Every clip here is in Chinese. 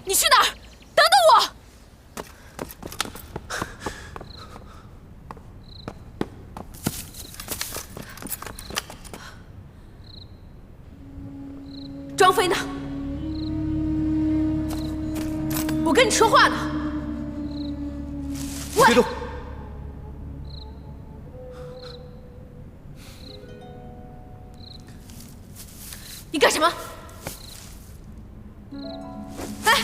你去哪儿？等等我！庄妃呢？我跟你说话呢。喂！别动！你干什么？哎！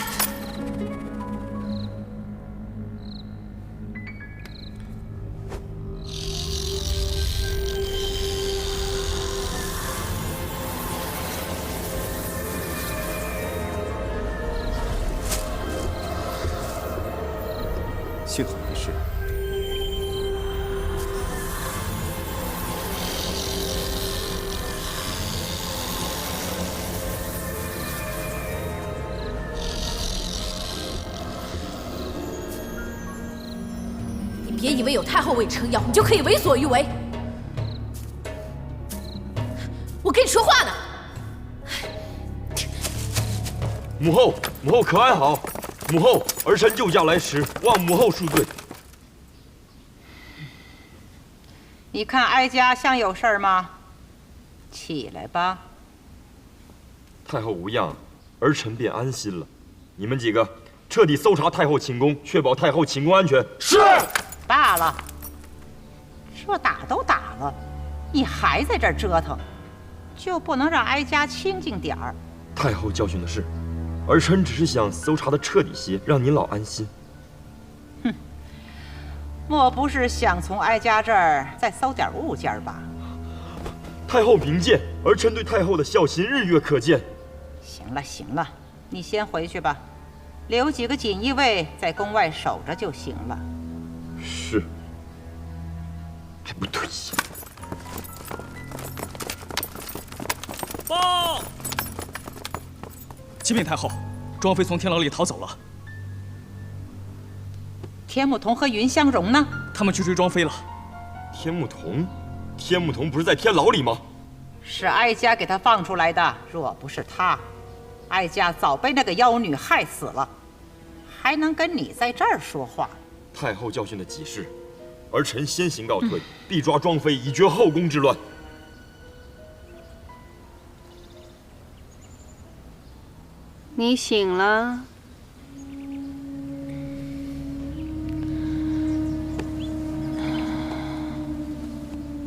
幸好没事。你别以为有太后为你撑腰，你就可以为所欲为。我跟你说话呢。母后，母后可安好？母后，儿臣救驾来迟，望母后恕罪。你看哀家像有事儿吗？起来吧。太后无恙，儿臣便安心了。你们几个彻底搜查太后寝宫，确保太后寝宫安全。是。罢了，这打都打了，你还在这儿折腾，就不能让哀家清静点儿？太后教训的是，儿臣只是想搜查的彻底些，让您老安心。哼，莫不是想从哀家这儿再搜点物件吧？太后明鉴，儿臣对太后的孝心日月可见。行了行了，你先回去吧，留几个锦衣卫在宫外守着就行了。是。还不退下！报！启禀太后，庄妃从天牢里逃走了。天目同和云香容呢？他们去追庄妃了。天目同，天目同不是在天牢里吗？是哀家给他放出来的，若不是他，哀家早被那个妖女害死了，还能跟你在这儿说话？太后教训的几世，儿臣先行告退，必抓庄妃，以绝后宫之乱。你醒了。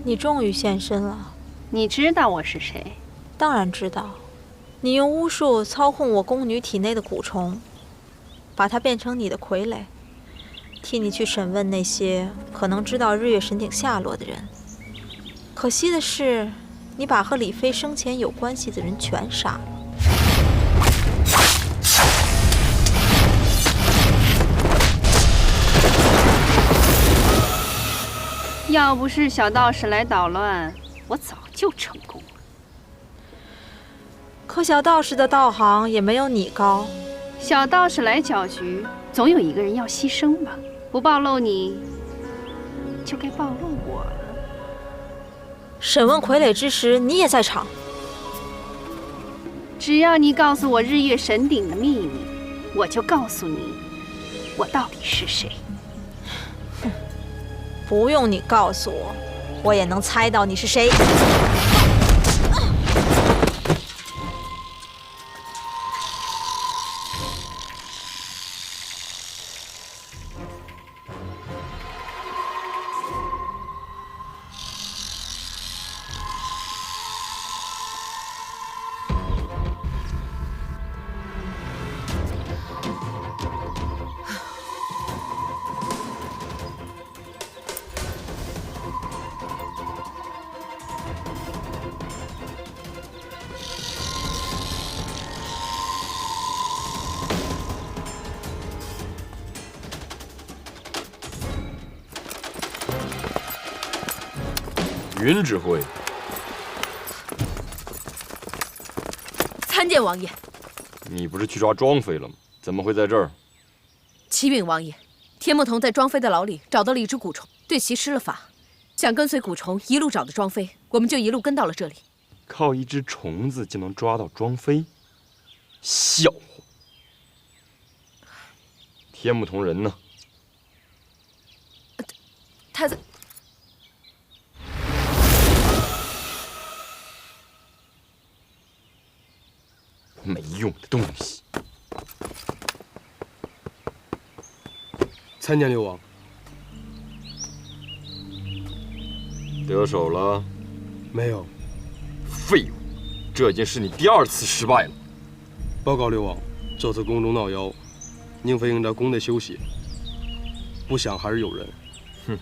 你终于现身了。你知道我是谁？当然知道。你用巫术操控我宫女体内的蛊虫，把它变成你的傀儡，替你去审问那些可能知道日月神鼎下落的人。可惜的是，你把和李妃生前有关系的人全杀了。要不是小道士来捣乱，我早就成功了。可小道士的道行也没有你高。小道士来搅局，总有一个人要牺牲吧？不暴露你，就该暴露我了。审问傀儡之时，你也在场。只要你告诉我日月神鼎的秘密，我就告诉你，我到底是谁。不用你告诉我，我也能猜到你是谁。云指挥，参见王爷。你不是去抓庄妃了吗？怎么会在这儿？启禀王爷，天目同在庄妃的牢里找到了一只蛊虫，对其施了法，想跟随蛊虫一路找到庄妃，我们就一路跟到了这里。靠一只虫子就能抓到庄妃？笑话！天目同人呢？他在。没用的东西！参见六王。得手了？没有。废物！这已经是你第2次失败了。报告六王，这次宫中闹妖，宁妃应在宫内休息，不想还是有人。哼，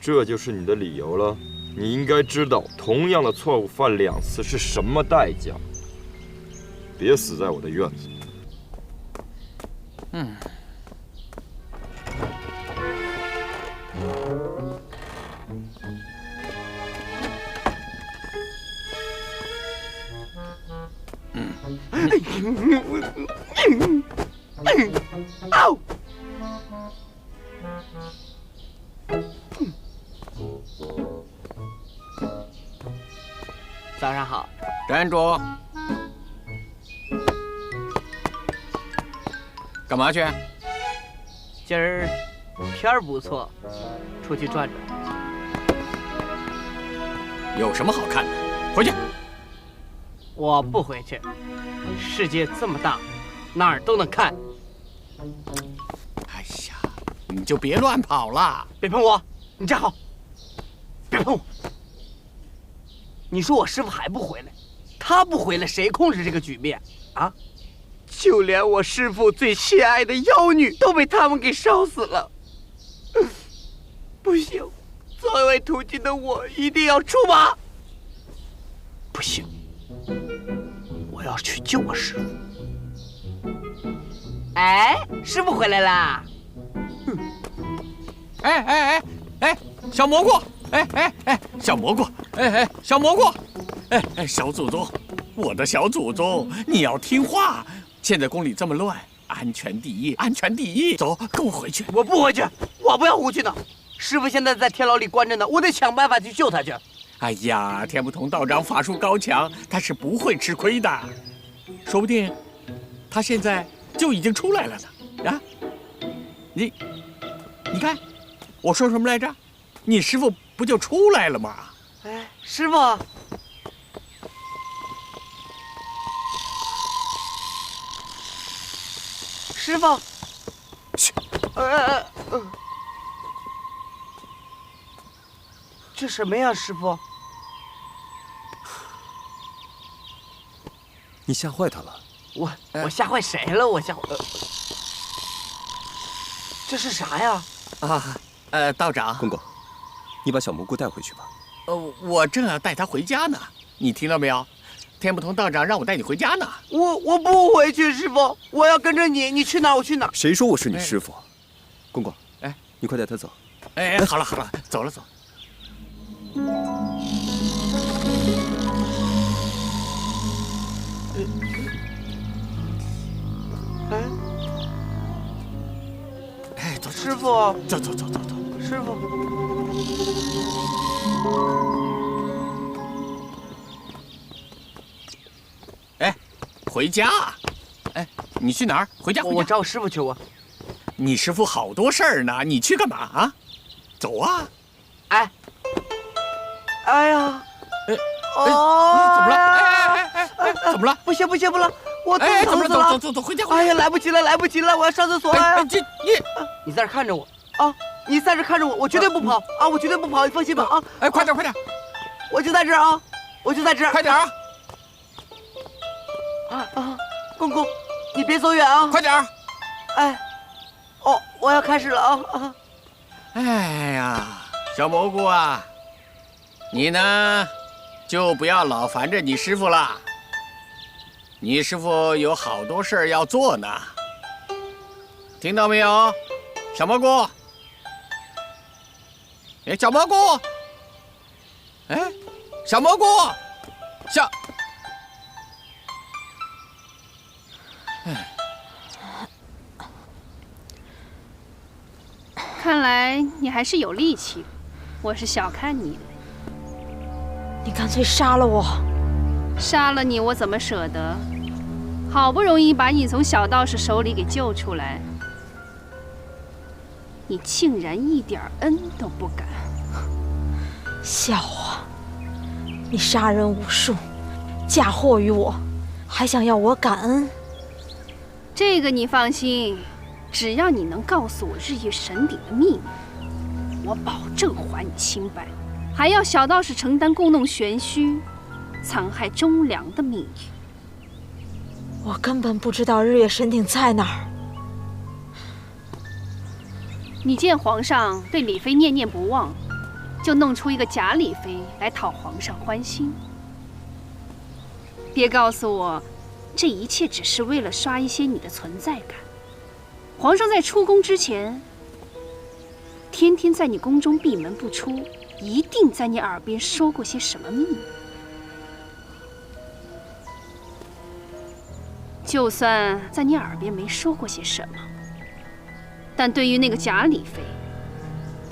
这就是你的理由了？你应该知道，同样的错误犯2次是什么代价。别死在我的院子。早上好。站住！干嘛去？今儿天儿不错，出去转转。有什么好看的？回去。我不回去。世界这么大，哪儿都能看。哎呀，你就别乱跑了。别碰我！你站好！别碰我！你说我师傅还不回来？他不回来，谁控制这个局面啊？就连我师父最心爱的妖女都被他们给烧死了。不行，作为途经的我一定要出马。不行，我要去救我师父。哎，师父回来啦！哎，小蘑菇！小蘑菇！小蘑菇！小祖宗，我的小祖宗，你要听话。现在宫里这么乱，安全第一，安全第一。走，跟我回去。我不回去，我不要回去呢。师傅现在在天牢里关着呢，我得想办法去救他去。哎呀，天不同道长法术高强，他是不会吃亏的。说不定，他现在就已经出来了呢。啊，你看，我说什么来着？你师傅不就出来了吗？哎，师傅。师傅，这什么呀，师傅？你吓坏他了。我吓坏谁了？我吓这是啥呀？道长。公公，你把小蘑菇带回去吧。我正要带他回家呢。你听到没有？天不同道长让我带你回家呢。我不回去，师傅，我要跟着你，你去哪儿我去哪儿。谁说我是你师傅？公公，你快带他走。好了，走了。走，师傅，走。师傅。回家。你去哪儿？回家。我找我师傅去。你师傅好多事儿呢，你去干嘛啊？走啊！哎呀！怎么了？怎么了？不行，不了，我肚子疼死了。走，回家。哎呀，来不及了，我要上厕所。你在这看着我啊！你在这看着我，我绝对不跑啊！我绝对不跑，你放心吧啊！快点！我就在这儿啊！快点啊！公公，你别走远啊！快点儿！我要开始了啊！哎呀，小蘑菇啊，你呢，就不要老烦着你师傅了。你师傅有好多事儿要做呢，听到没有，小蘑菇？小蘑菇！小蘑菇！看来你还是有力气，我是小看你了。你干脆杀了我！杀了你，我怎么舍得？好不容易把你从小道士手里给救出来，你竟然一点恩都不感。笑话！你杀人无数，嫁祸于我，还想要我感恩？这个你放心，只要你能告诉我日月神鼎的秘密，我保证还你清白，还要小道士承担故弄玄虚、残害忠良的命运。我根本不知道日月神鼎在哪儿。你见皇上对李妃念念不忘，就弄出一个假李妃来讨皇上欢心。别告诉我，这一切只是为了刷一些你的存在感。皇上在出宫之前，天天在你宫中闭门不出，一定在你耳边说过些什么秘密。就算在你耳边没说过些什么，但对于那个假李妃，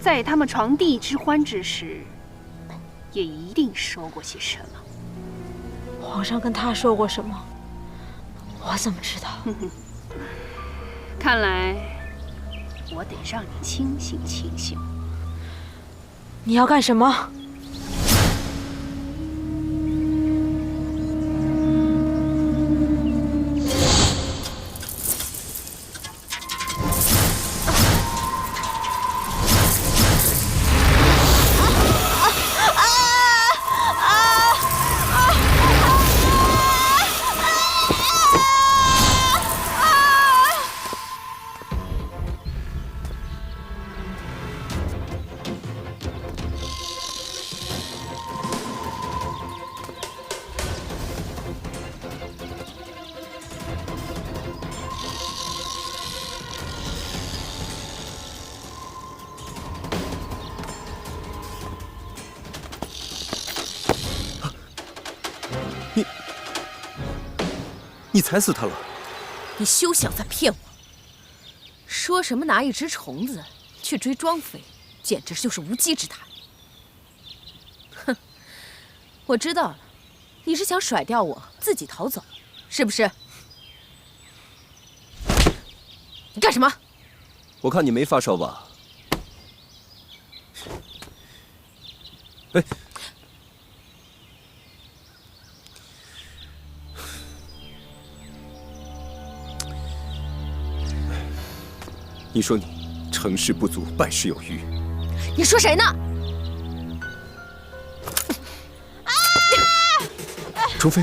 在他们床笫之欢之时，也一定说过些什么。皇上跟他说过什么？我怎么知道？看来我得让你清醒清醒。你要干什么？你踩死他了！你休想再骗我！说什么拿一只虫子去追庄妃，简直就是无稽之谈。哼，我知道了，你是想甩掉我，自己逃走，是不是？你干什么？我看你没发烧吧？哎。你说你成事不足，败事有余。你说谁呢？除非……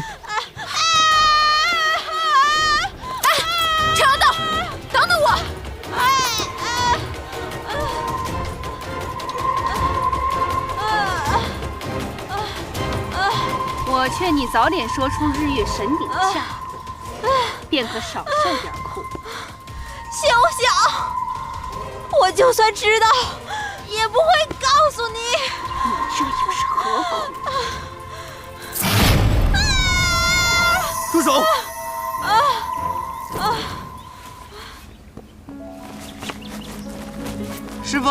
陈阳道，等等我！我劝你早点说出日月神鼎的下落，便可少受点苦。休想！我就算知道，也不会告诉你。你这又是何苦？住手！师傅，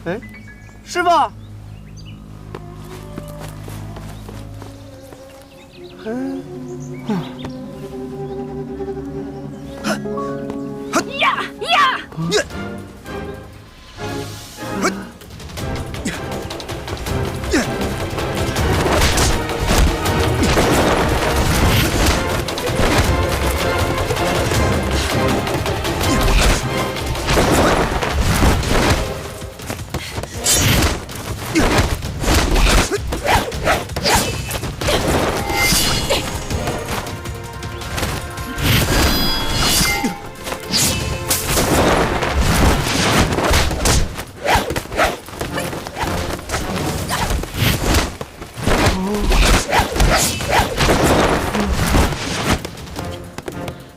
哎，师傅，呀呀！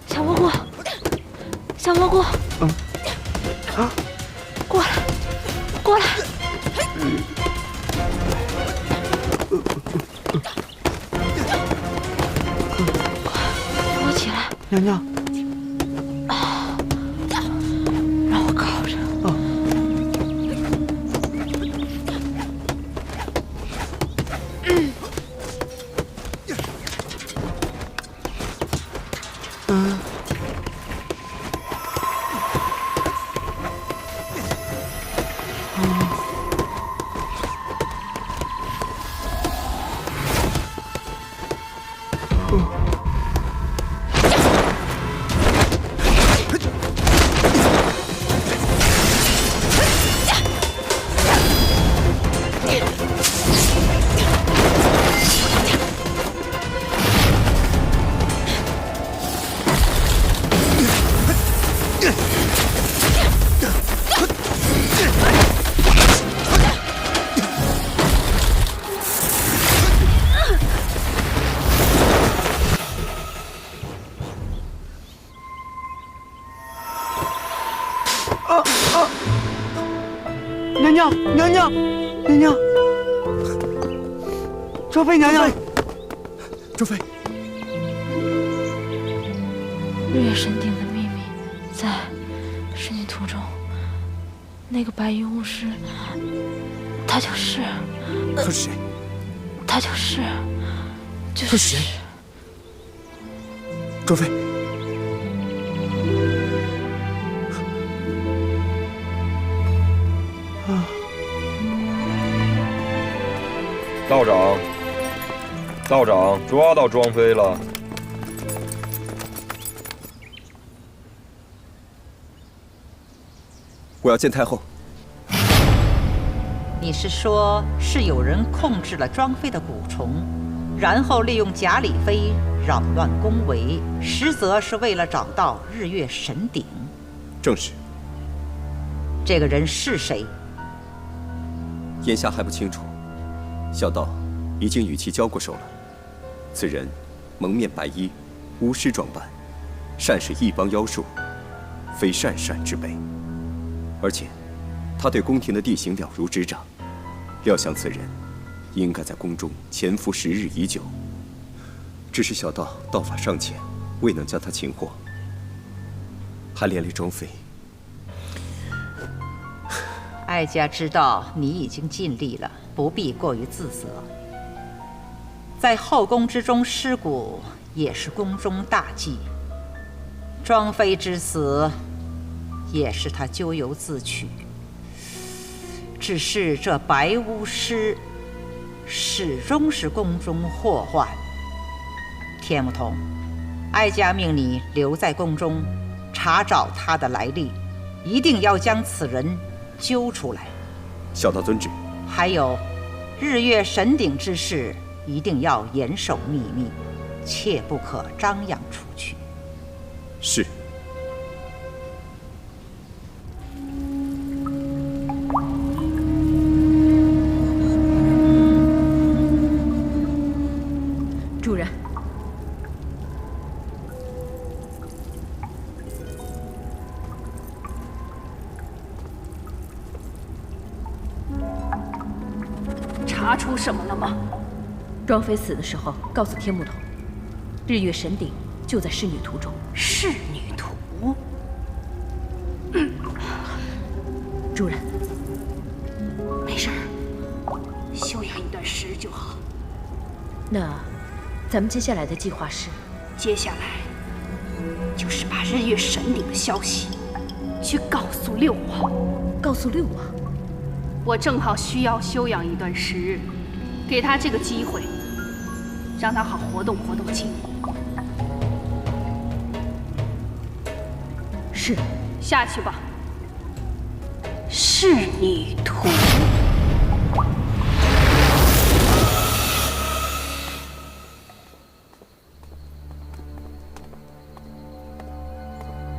小蘑菇，小蘑菇，过来，过来。扶起来，娘娘。让我靠着。娘娘，娘娘，娘娘，庄妃娘娘，庄妃，日月神鼎的秘密在仕女图中，那个白衣巫师，他就是。他是谁？他就是。他是谁？庄妃。道长，道长抓到庄妃了。我要见太后。你是说，是有人控制了庄妃的蛊虫，然后利用贾李妃扰乱宫闱，实则是为了找到日月神鼎？正是。这个人是谁？眼下还不清楚。小道已经与其交过手了。此人蒙面白衣，巫师装扮，善使一帮妖术，非善善之辈。而且他对宫廷的地形了如指掌，料想此人应该在宫中潜伏时日已久，只是小道道法尚浅，未能将他擒获，还连累庄妃。哀家知道你已经尽力了，不必过于自责。在后宫之中尸骨也是宫中大忌，庄妃之死也是他咎由自取。只是这白巫师始终是宫中祸患。天目童，哀家命你留在宫中，查找他的来历，一定要将此人揪出来。小道遵旨。还有，日月神鼎之事一定要严守秘密，切不可张扬出去。是。主人，查出什么了吗？庄妃死的时候告诉天目童，日月神鼎就在仕女图中。仕女图？主人，没事儿，休养一段时日就好。那咱们接下来的计划是？接下来就是把日月神鼎的消息去告诉六王。告诉六王？我正好需要休养一段时日，给他这个机会，让他好活动活动筋。是。下去吧。仕女图。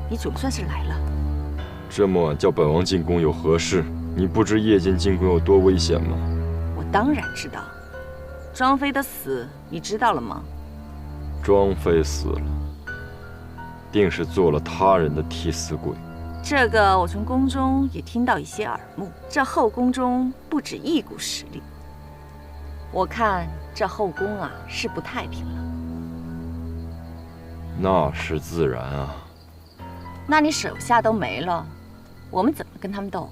你总算是来了。这么晚叫本王进宫有何事？你不知夜间进宫有多危险吗？我当然知道。庄妃的死，你知道了吗？庄妃死了，定是做了他人的替死鬼。这个我从宫中也听到一些耳目。这后宫中不止一股势力，我看这后宫啊是不太平了。那是自然啊。那你手下都没了，我们怎么跟他们斗？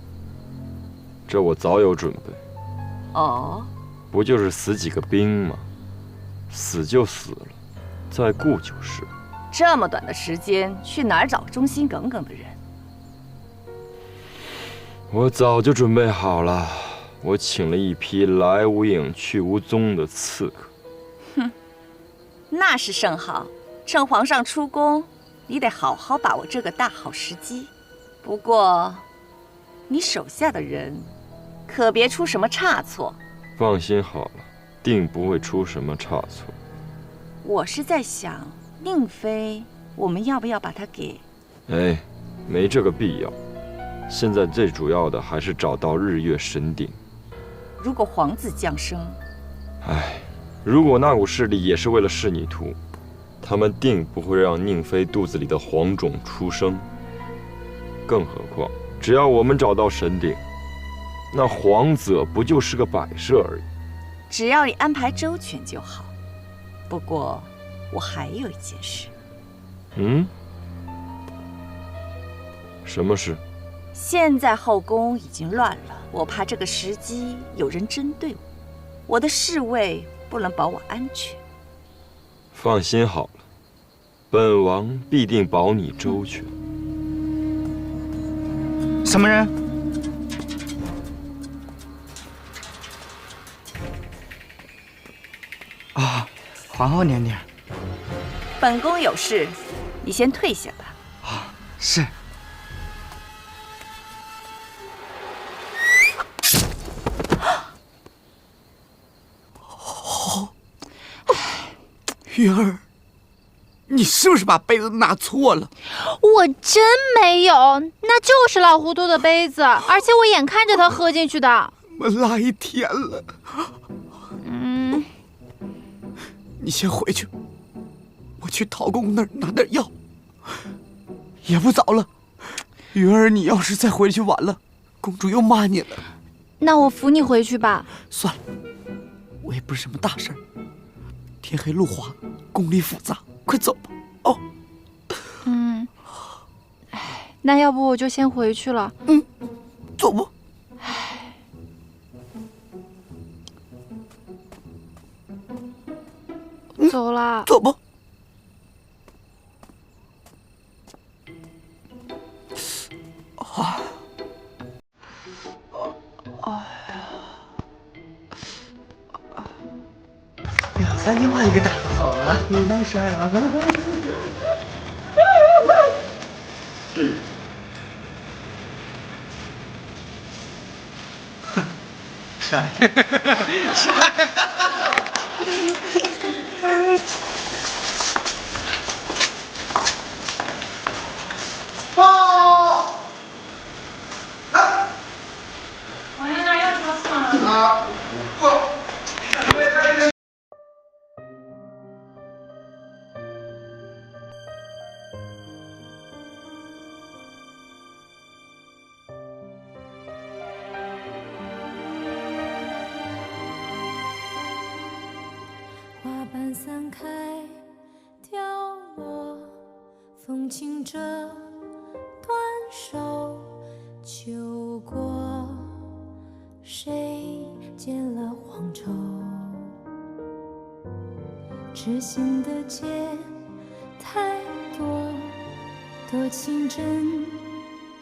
这我早有准备。哦，不就是死几个兵吗？死就死了，再顾就是。这么短的时间，去哪儿找忠心耿耿的人？我早就准备好了，我请了一批来无影去无踪的刺客。哼，那是甚好，趁皇上出宫，你得好好把握这个大好时机。不过，你手下的人可别出什么差错。放心好了，定不会出什么差错。我是在想，宁妃，我们要不要把她给……哎，没这个必要。现在最主要的还是找到日月神鼎。如果皇子降生，哎，如果那股势力也是为了仕女图，他们定不会让宁妃肚子里的黄种出生。更何况，只要我们找到神鼎，那皇泽不就是个摆设而已？只要你安排周全就好。不过，我还有一件事。什么事？现在后宫已经乱了，我怕这个时机有人针对我，我的侍卫不能保我安全。放心好了，本王必定保你周全。什么人？啊，皇后娘娘。本宫有事，你先退下吧。啊，是。玉儿，你是不是把杯子拿错了？我真没有，那就是老糊涂的杯子，而且我眼看着他喝进去的。我拉一天了。你先回去，我去陶公那儿拿点药。也不早了，玉儿，你要是再回去晚了，公主又骂你了。那我扶你回去吧。算了，我也不是什么大事儿。天黑路滑，宫里复杂，快走吧。哦。那要不我就先回去了。走吧。走了。走吧。咱另外一个打得好啊，你那帅啊！帅，帅！报！我在那要吵死了。啊！报！花瓣散开，掉落，风轻着断手，秋过，谁剪了黄绸？痴心的结太多，多情真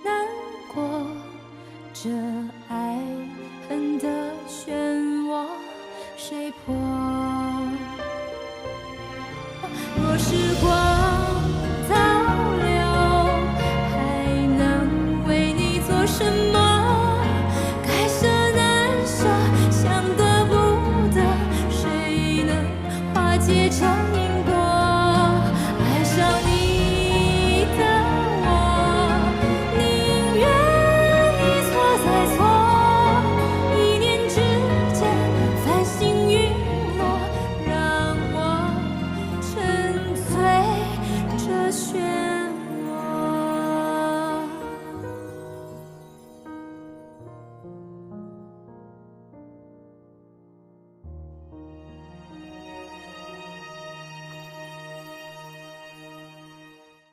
难过，这爱恨的漩涡，谁破？